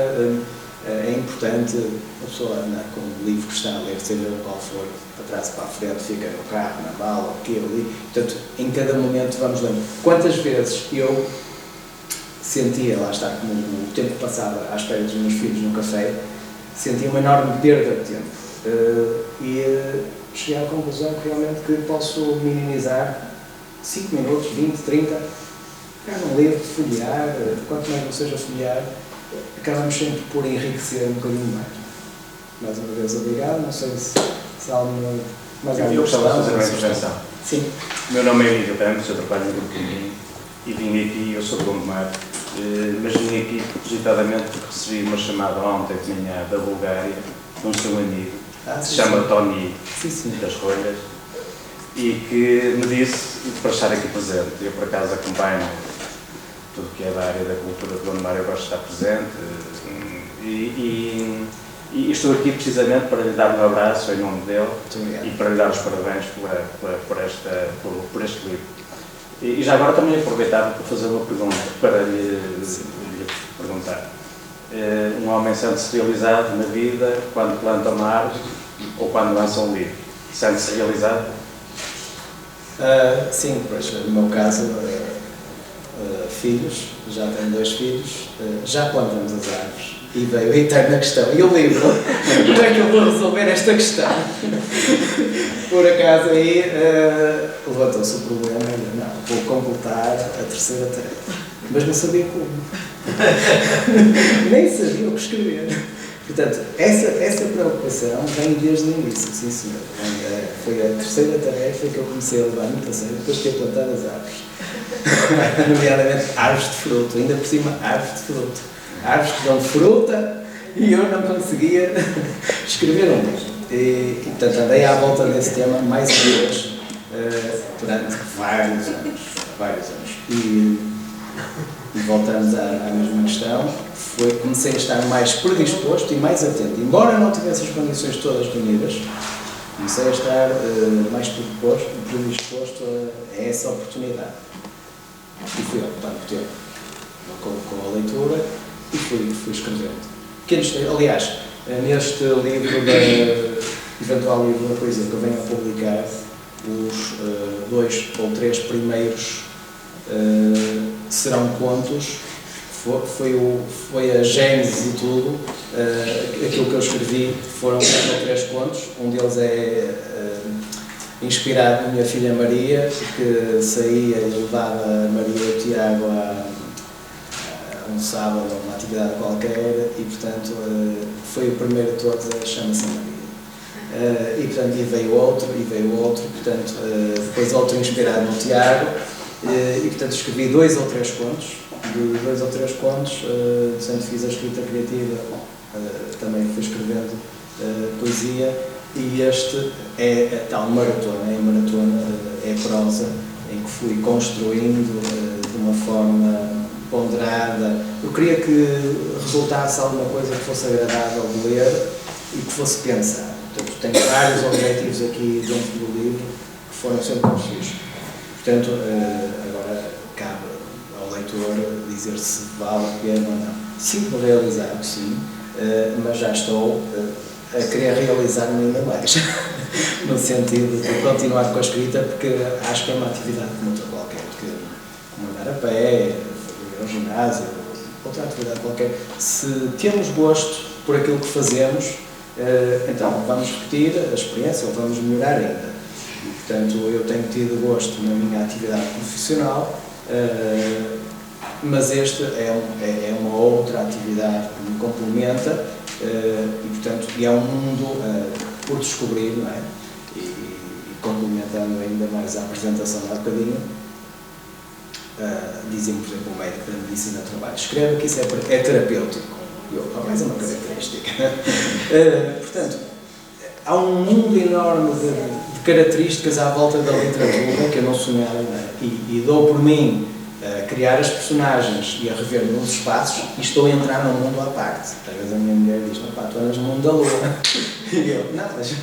é importante a pessoa andar com o livro que está a ler, seja qual for, para trás e para a frente, fica no carro, na mala, aqui ali, portanto em cada momento vamos lendo. Quantas vezes eu sentia, lá está, como o tempo que passava à espera dos meus filhos no café, sentia uma enorme perda de tempo. Cheguei à conclusão que realmente que posso minimizar 5 minutos, 20, 30, pegar um livro, folhear, quanto mais não seja folhear, acabamos sempre por enriquecer um bocadinho mais. Mais uma vez, obrigado. Não sei se há alguma mais alguma questão. Eu gostava de fazer uma intervenção. Sim. O meu nome é Emílio Ramos, eu trabalho no Grupo Caminho e vim aqui, eu sou de Gondomar, mas vim aqui propositadamente porque recebi uma chamada ontem de manhã da Bulgária, de um seu amigo, que se chama Tony das Rolhas, e que me disse para estar aqui presente. Eu, por acaso, acompanho tudo o que é da área da cultura de Gondomar, eu gosto de estar presente, e estou aqui precisamente para lhe dar um abraço em nome dele e para lhe dar os parabéns por este livro. E já agora também aproveitava para fazer uma pergunta, para lhe perguntar. Um homem sente-se realizado na vida quando planta uma árvore ou quando lança um livro? Sente-se realizado? Sim, pois, no meu caso, filhos, já tenho 2 filhos, já plantamos as árvores e veio a eterna questão. E o livro? Como é que eu vou resolver esta questão? Por acaso aí levantou-se o problema e não, vou completar a 3ª tarefa. Mas não sabia como. Nem sabia o que escrever. Portanto, essa preocupação vem desde o início, sim senhor. Foi a 3ª tarefa que eu comecei a levar muito a sério depois de ter plantado as árvores. Nomeadamente árvores de fruto, ainda por cima árvores de fruto. Árvores que dão fruta e eu não conseguia escrever um livro. E portanto andei à volta desse tema mais uma vez durante vários anos. E voltamos à mesma questão, comecei a estar mais predisposto e mais atento. Embora não tivesse as condições todas reunidas, comecei a estar mais predisposto a essa oportunidade. E fui ocupando o tempo com a leitura e fui escrevendo. Aliás, neste livro, eventual livro da poesia que eu venho a publicar, os 2 ou 3 primeiros serão contos, foi a gênese de tudo, aquilo que eu escrevi foram 2 ou 3 contos, um deles é inspirado na minha filha Maria, que saía e levava a Maria e o Tiago a um sábado, a uma atividade qualquer, e portanto foi o primeiro de todos, chama-se Maria. E portanto veio outro, portanto depois outro inspirado no Tiago, e portanto escrevi 2 ou 3 contos, portanto fiz a escrita criativa, também fui escrevendo poesia, e este é a tal maratona, é prosa, em que fui construindo de uma forma ponderada. Eu queria que resultasse alguma coisa que fosse agradável de ler e que fosse pensar. Portanto, tenho vários objetivos aqui dentro do livro que foram sempre conseguidos. Portanto, agora cabe ao leitor dizer se vale a pena ou não. Sinto-me realizado, sim, mas já estou a querer realizar-me ainda mais, no sentido de continuar com a escrita, porque acho que é uma atividade como outra qualquer, como andar a pé, ir ao ginásio, outra atividade qualquer. Se temos gosto por aquilo que fazemos, então vamos repetir a experiência ou vamos melhorar ainda. E, portanto, eu tenho tido gosto na minha atividade profissional, mas este é uma outra atividade que me complementa, e portanto é um mundo por descobrir, não é? E complementando ainda mais a apresentação há bocadinho, dizia-me, por exemplo, o médico da medicina do trabalho, escreve que isso é terapêutico. E eu, mais uma característica. Portanto, há um mundo enorme de características à volta da literatura que eu não sonhava, não é? E dou por mim criar as personagens e a rever nos espaços e estou a entrar num mundo à parte. Às vezes a minha mulher diz, pá, tu andas no mundo da lua. E eu, não, mas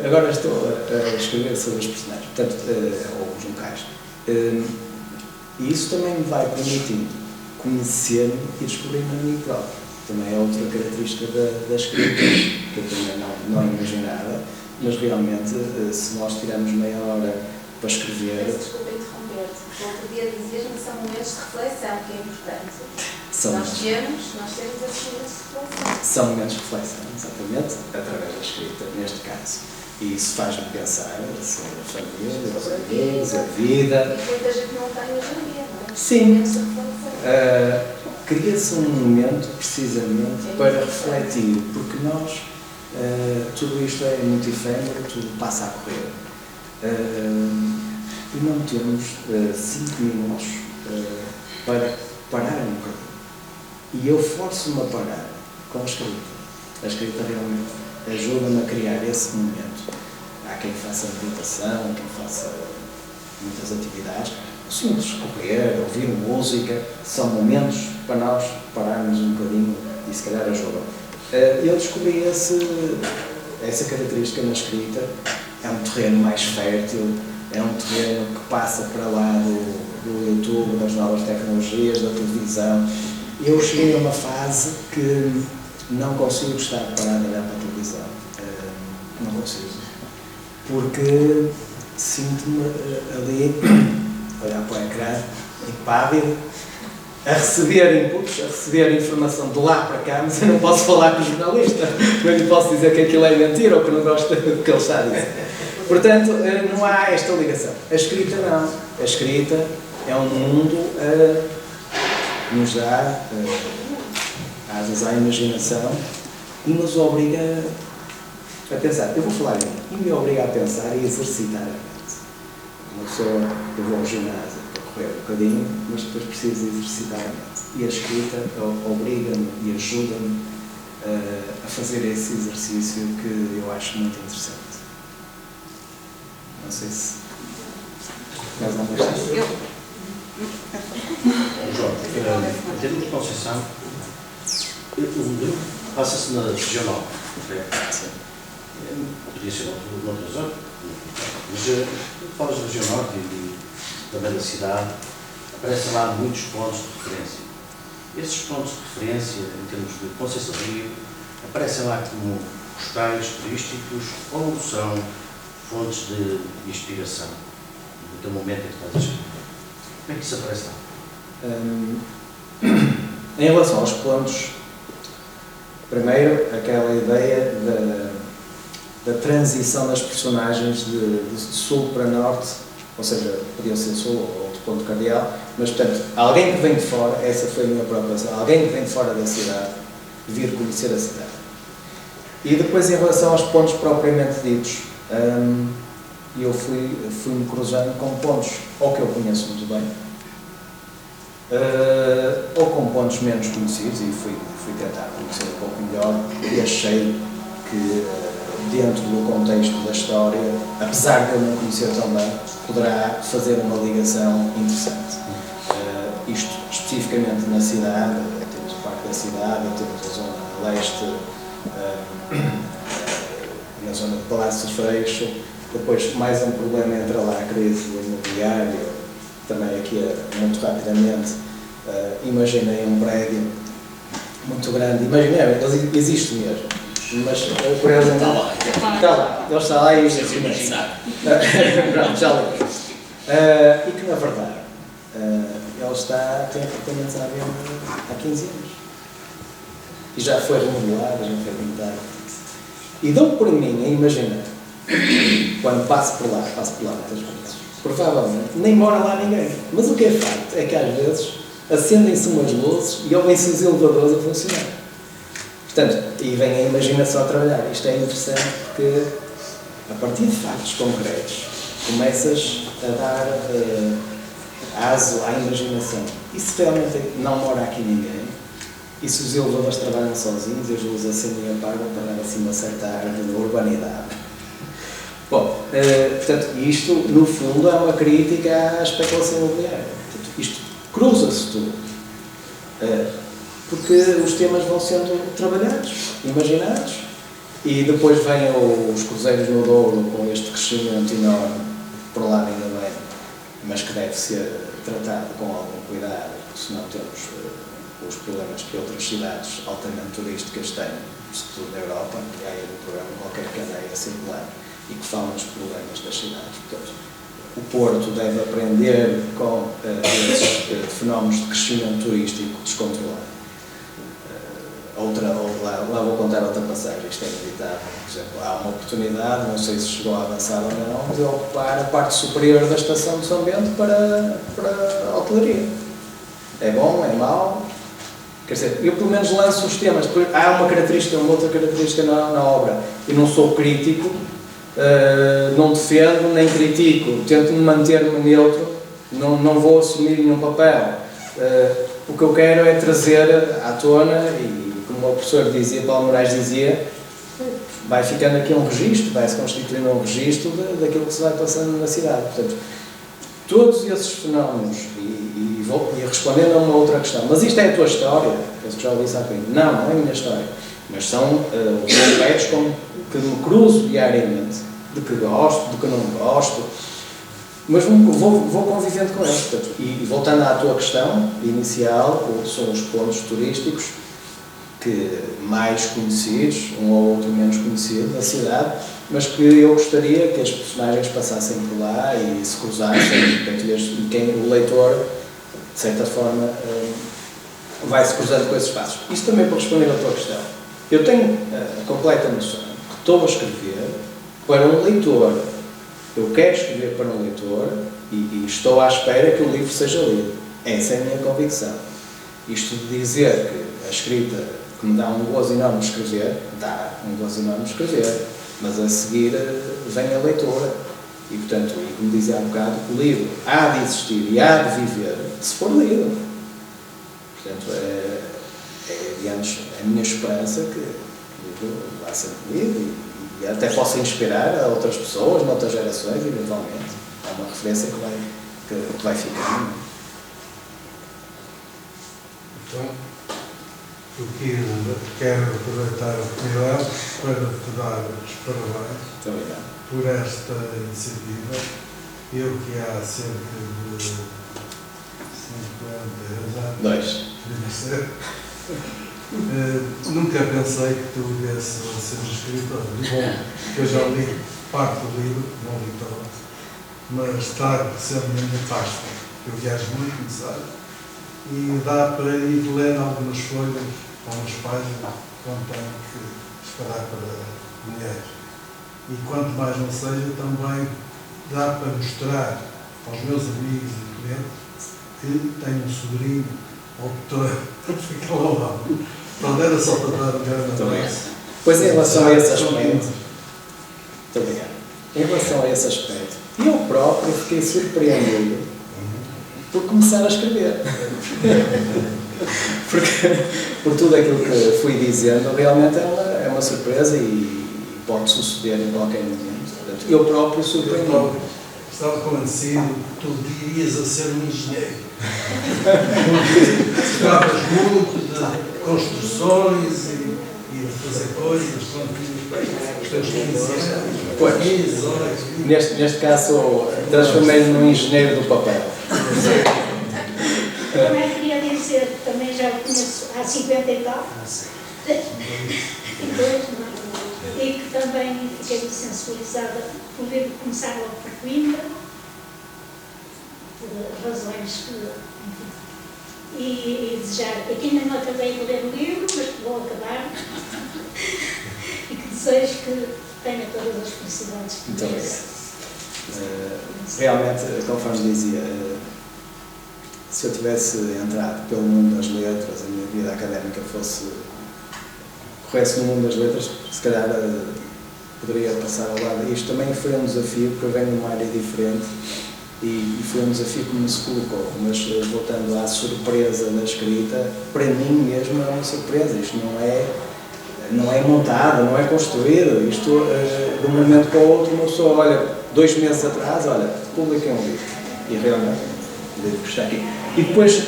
agora estou a escrever sobre os personagens, portanto, ou os locais. E isso também me vai permitindo conhecer-me e descobrir-me a mim próprio. Também é outra característica da escrita, que eu também não imaginava, mas realmente, se nós tirarmos meia hora para escrever... Desculpa interromper-te. O outro dia dizias-me que são momentos de reflexão, que é importante. Nós temos esses momentos de reflexão. São momentos de reflexão, exatamente, através da escrita, neste caso. E isso faz-me pensar sobre a família, os amigos, a vida. E muita gente não tem hoje em dia, não é? Sim. Momentos de reflexão. Cria-se um momento, precisamente, para refletir, porque nós, tudo isto é muito efêmero, tudo passa a correr. E não temos 5 minutos para parar um bocadinho. E eu forço-me a parar com a escrita. A escrita realmente ajuda-me a criar esse momento. Há quem faça meditação, quem faça muitas atividades. O simples correr, ouvir música, são momentos para nós pararmos um bocadinho e se calhar ajudam. Eu descobri essa característica na escrita. É um terreno mais fértil, é um terreno que passa para lá do YouTube, das novas tecnologias, da televisão. Eu cheguei a uma fase que não consigo estar parado a olhar para a televisão. Não consigo. Porque sinto-me ali, olhar para o ecrã, impávido, a receber inputs, a receber informação de lá para cá, mas eu não posso falar com o jornalista. Não lhe posso dizer que aquilo é mentira ou que não gosto do que ele está a dizer. Portanto, não há esta ligação. A escrita não. A escrita é um mundo que nos dá asas à imaginação e nos obriga a pensar. Eu vou falar em mim. E me obriga a pensar e exercitar a mente. Uma pessoa, eu vou ao ginásio para correr um bocadinho, mas depois preciso exercitar a mente. E a escrita obriga-me e ajuda-me a fazer esse exercício que eu acho muito interessante. Não sei se mais alguma coisa. João, em termos de Conceição, o grupo passa-se na regional, correto? Podia ser noutra zona, mas falas da região norte e também da cidade, aparecem lá muitos pontos de referência. Esses pontos de referência, em termos de Conceição do Rio, aparecem lá como postais turísticos ou são fontes de inspiração do teu momento em que estás a escrever? Como é que isso aparece lá? Em relação aos pontos, primeiro, aquela ideia da transição das personagens de sul para norte, ou seja, podia ser sul ou outro ponto cardeal, mas, portanto, alguém que vem de fora, essa foi a minha preocupação, alguém que vem de fora da cidade, vir conhecer a cidade. E depois, em relação aos pontos propriamente ditos, eu fui-me cruzando com pontos ou que eu conheço muito bem, ou com pontos menos conhecidos, e fui tentar conhecer um pouco melhor, e achei que dentro do contexto da história, apesar de eu não conhecer tão bem, poderá fazer uma ligação interessante. Isto especificamente na cidade, temos o Parque da Cidade, temos a zona leste, na zona de Palácio de Freixo. Depois, mais um problema entra lá, a crise do imobiliário. Também aqui, muito rapidamente, imaginei um prédio muito grande. Imaginei, ele existe mesmo, mas curiosamente está lá, ele está lá e existe. Pronto, já lembro. E que, na verdade, ele tem apartamentos à venda há 15 anos. E já foi remodelado, já foi pintado. E dou por mim a imaginar, quando passo por lá muitas vezes, provavelmente nem mora lá ninguém. Mas o que é facto é que às vezes acendem-se umas luzes e ouvem-se os elevadores a funcionar. Portanto, e vem a imaginação a trabalhar. Isto é interessante porque, a partir de factos concretos, começas a dar aso à imaginação. E se realmente não mora aqui ninguém, e se os elevadores trabalham sozinhos e as luzes acendem e apagam para dar assim uma certa área de urbanidade. Bom, portanto, isto, no fundo, é uma crítica à especulação imobiliária. Portanto, isto cruza-se tudo. Porque os temas vão sendo trabalhados, imaginados, e depois vêm os cruzeiros no Douro com este crescimento enorme, por um lado ainda bem, mas que deve ser tratado com algum cuidado, porque senão temos os problemas que outras cidades altamente turísticas têm, sobretudo na Europa, e há aí um programa qualquer que anda aí a circular, e que fala dos problemas das cidades. Portanto, o Porto deve aprender com esses fenómenos de crescimento turístico descontrolado. Lá vou contar outra passagem, isto é inevitável. Por exemplo, há uma oportunidade, não sei se chegou a avançar ou não, de ocupar a parte superior da estação de São Bento para a hotelaria. É bom, é mau? Quer dizer, eu pelo menos lanço os temas. Depois, há uma característica, uma outra característica na obra. Eu não sou crítico, não defendo, nem critico. Tento manter-me neutro, não vou assumir nenhum papel. O que eu quero é trazer à tona, e como o professor dizia, Paulo Moraes dizia, vai ficando aqui um registro, vai-se constituindo um registro daquilo que se vai passando na cidade. Portanto, todos esses fenómenos, e respondendo a uma outra questão, mas isto é a tua história? Penso que já ouvi isso há bocadinho. Não é a minha história. Mas são aspectos que me cruzo diariamente, de que gosto, de que não gosto, mas vou convivendo com eles. Portanto, e voltando à tua questão inicial, são os pontos turísticos que mais conhecidos, um ou outro menos conhecido da cidade, mas que eu gostaria que as personagens passassem por lá e se cruzassem, e quem o leitor, de certa forma, vai se cruzando com esses espaços. Isto também para responder à tua questão. Eu tenho a completa noção que estou a escrever para um leitor. Eu quero escrever para um leitor e estou à espera que o livro seja lido. Essa é a minha convicção. Isto de dizer que a escrita que me dá um gozo enorme de escrever, dá um gozo enorme de escrever, mas a seguir vem a leitura. E, portanto, como dizia há bocado, o livro há de existir e há de viver se for lido. Portanto, é a minha esperança que o livro vá ser lido e até possa inspirar a outras pessoas, noutras gerações, eventualmente. É uma referência que vai ficando. Então, eu quero aproveitar a oportunidade para te dar os parabéns por esta iniciativa. Eu que há cerca de 50 anos nunca pensei que tu viesse a ser escritor. Bom, que eu já li parte do livro, não li todo, mas está sendo muito fácil. Eu viajo muito, como sabes, e dá para ir lendo algumas folhas, algumas páginas, quando tenho que esperar para mulheres. E quanto mais não seja, também dá para mostrar aos meus amigos e clientes que tenho um sobrinho, autor, fica lá. Pronto, era só para dar um grande abraço. Pois, em relação a esse aspecto, muito obrigado. Em relação a esse aspecto, eu próprio fiquei surpreendido por começar a escrever. Porque, por tudo aquilo que fui dizendo, realmente é uma surpresa e pode suceder em qualquer momento. Portanto, eu próprio surpreendi. Estava convencido que tu irias a ser um engenheiro. Porque estavas muito de construções e de fazer coisas. Os teus 15 anos. Neste caso, transformei-me num engenheiro do papel. Também queria dizer que também já o conheço há 50 e tal. E que também fiquei sensibilizada por ver começar logo por Coimbra, por razões que, enfim, e desejar, aqui ainda não acabei de ler o livro, mas que vou acabar, e que desejo que tenha todas as felicidades que muito obrigado. Realmente, conforme dizia, se eu tivesse entrado pelo mundo das letras, a minha vida académica corresse no mundo das letras, se calhar poderia passar ao lado. Isto também foi um desafio, porque eu venho numa área diferente e foi um desafio que me se colocou. Mas voltando à surpresa da escrita, para mim mesmo é uma surpresa. Isto não é montado, não é construído. Isto, de um momento para o outro, uma pessoa olha, 2 meses atrás, olha, publiquei um livro. E realmente, o livro que está aqui. E depois,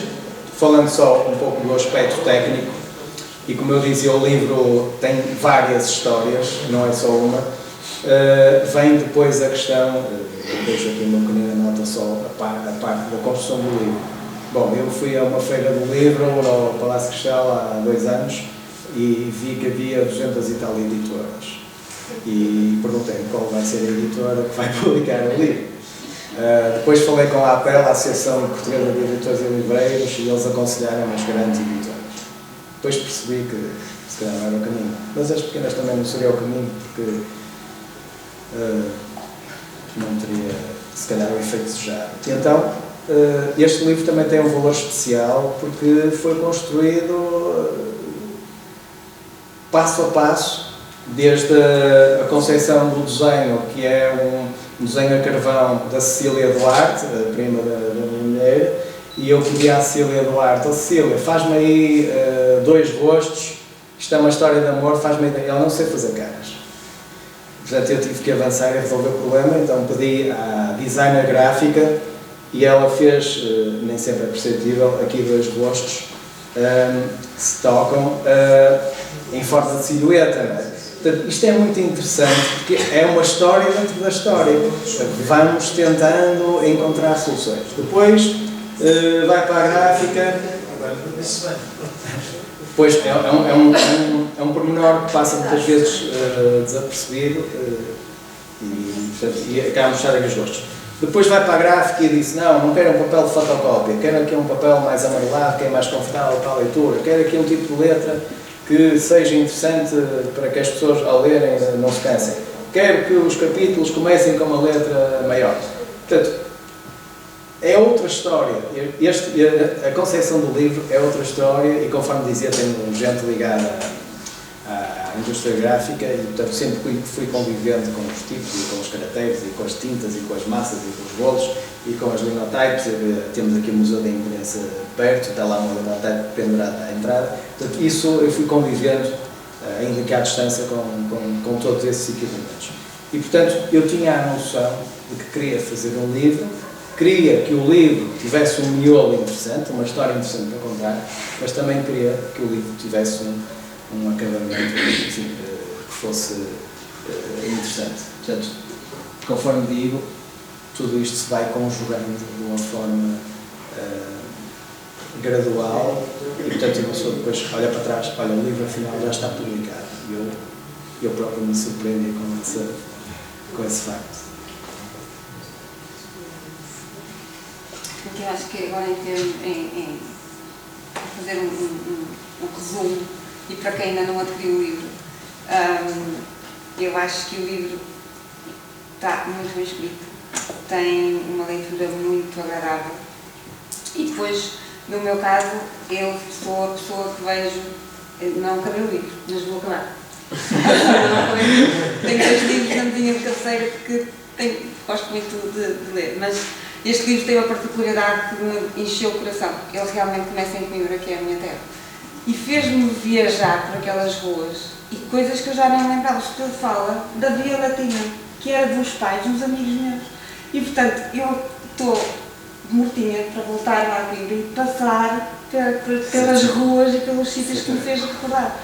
falando só um pouco do aspecto técnico, e como eu dizia, o livro tem várias histórias, não é só uma, vem depois a questão, eu deixo aqui uma pequena nota só, a parte da construção do livro. Bom, eu fui a uma feira do livro, ao Palácio Cristal, há 2 anos, e vi que havia 200 e tal editoras. E perguntei qual vai ser a editora que vai publicar o livro. Depois falei com a APEL, a Associação Portuguesa de Editores e Livreiros, e eles aconselharam as grandes editoras. Depois percebi que se calhar não era o caminho, mas as pequenas também não seria o caminho, porque não teria, se calhar, o efeito desejado. E então, este livro também tem um valor especial, porque foi construído passo a passo, desde a concepção do desenho, que é um desenho a carvão da Cecília Duarte, a prima da minha mulher, e eu pedi à Cecília Duarte: "Oh Cecília, faz-me aí 2 rostos, isto é uma história de amor, faz-me aí." Ela não sei fazer caras. Portanto, eu tive que avançar e resolver o problema, então pedi à designer gráfica e ela fez, nem sempre é perceptível, aqui 2 rostos que se tocam em forma de silhueta, não é? Portanto, isto é muito interessante, porque é uma história dentro da história. Vamos tentando encontrar soluções. Depois vai para a gráfica. Pois é um pormenor que passa muitas vezes desapercebido e acaba de mostrar aqui os gostos. Depois vai para a gráfica e diz: não quero um papel de fotocópia, quero aqui um papel mais amarelado, que é mais confortável para a leitura, quero aqui um tipo de letra que seja interessante para que as pessoas, ao lerem, não se cansem. Quero que os capítulos comecem com uma letra maior. Portanto, é outra história. A concepção do livro é outra história e, conforme dizia, tenho gente ligada à indústria gráfica e, portanto, sempre fui convivendo com os tipos e com os caracteres e com as tintas e com as massas e com os bolos e com as linotypes. Temos aqui o Museu da Imprensa perto, está lá uma linotype pendurada à entrada. Portanto, isso eu fui convivendo, ainda que à distância, com todos esses equipamentos. E, portanto, eu tinha a noção de que queria fazer um livro, queria que o livro tivesse um miolo interessante, uma história interessante para contar, mas também queria que o livro tivesse um acabamento, enfim, que fosse interessante. Portanto, conforme digo, tudo isto se vai conjugando de uma forma gradual e, portanto, a pessoa depois olha para trás, olha, o livro afinal já está publicado, e eu próprio me surpreendi com esse facto. Eu acho que agora, em fazer um resumo, e para quem ainda não adquiriu o livro, eu acho que o livro está muito bem escrito, tem uma leitura muito agradável, e depois, no meu caso, eu sou a pessoa que vejo, não acabei o livro, mas vou acabar. Tenho 2 livros na mesinha de cabeceira que gosto muito de ler, mas este livro tem uma particularidade que me encheu o coração. Ele realmente começa em Coimbra, que é a minha terra, e fez-me viajar por aquelas ruas e coisas que eu já não lembrava. Ele fala da Via Latina, que era dos pais, dos amigos meus, e portanto eu estou mortinha para voltar lá a Coimbra e passar pelas ruas e pelos sítios que me fez recordar.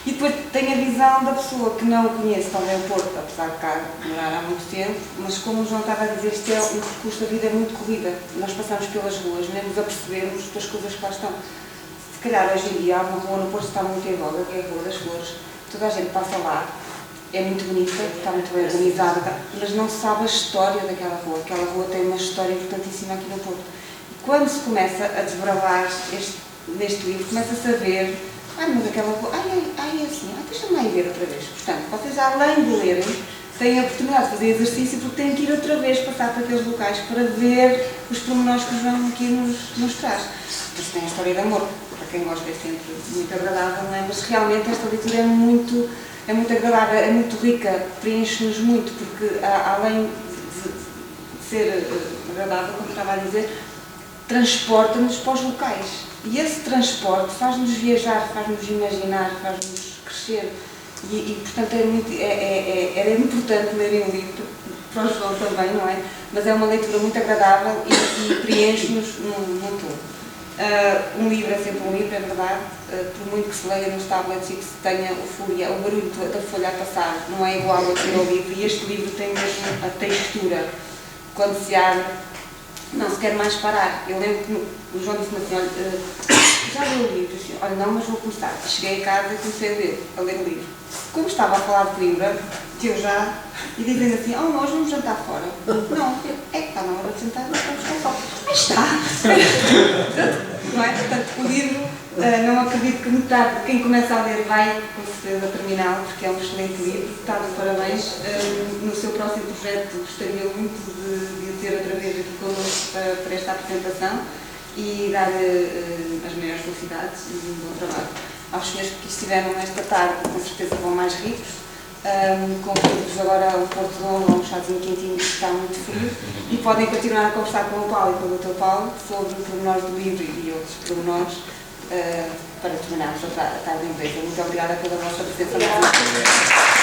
E depois tenho a visão da pessoa que não o conhece, também o Porto, apesar de cá morar há muito tempo, mas como o João estava a dizer, este é um percurso da vida muito corrida. Nós passamos pelas ruas, nem nos apercebemos das coisas que lá estão. Se calhar hoje em dia há uma rua no Porto que está muito em voga, que é a Rua das Flores. Toda a gente passa lá, é muito bonita, está muito bem organizada, mas não se sabe a história daquela rua. Aquela rua tem uma história importantíssima aqui no Porto. E quando se começa a desbravar neste livro, começa-se a ver: mas aquela rua, é assim, deixa-me lá ir ver outra vez. Portanto, vocês, além de lerem, têm a oportunidade de fazer exercício, porque têm que ir outra vez passar por aqueles locais para ver os pormenores que o João aqui nos traz. Depois tem a história de amor, para quem gosta, é sempre muito agradável, não é? Mas realmente esta leitura é muito agradável, é muito rica, preenche-nos muito, porque além de ser agradável, como estava a dizer, transporta-nos para os locais. E esse transporte faz-nos viajar, faz-nos imaginar, faz-nos crescer. E portanto, era importante lerem o livro, para o João também, não é? Mas é uma leitura muito agradável e preenche-nos num todo. Um livro é sempre um livro, é verdade, por muito que se leia nos tablets e que se tenha o barulho da folha a passar, não é igual ao que ao livro, e este livro tem mesmo a textura, quando se abre, não se quer mais parar. Eu lembro que o João disse-me assim, olha, já li o livro, assim, olha, não, mas vou começar. Cheguei a casa e comecei a ler o livro. Como estava a falar de Coimbra, eu já, e dizendo assim, oh, hoje vamos jantar fora. Não, é que está na hora de jantar, mas vamos com fome. Aí está! Não é? Portanto, o livro, não acredito que metade de quem começa a ler vai, com certeza, terminá-lo, porque é um excelente livro. Está de parabéns. No seu próximo projeto, gostaria muito de o ter outra vez aqui connosco para esta apresentação e dar-lhe as maiores felicidades e um bom trabalho. Aos senhores que estiveram esta tarde, com certeza vão mais ricos. Convido-vos agora a um porto de honra, um chazinho quentinho que está muito frio, e podem continuar a conversar com o Paulo e com o Dr. Paulo sobre os pormenores do livro e outros pormenores para terminarmos a tarde em vez. Muito obrigada pela vossa presença.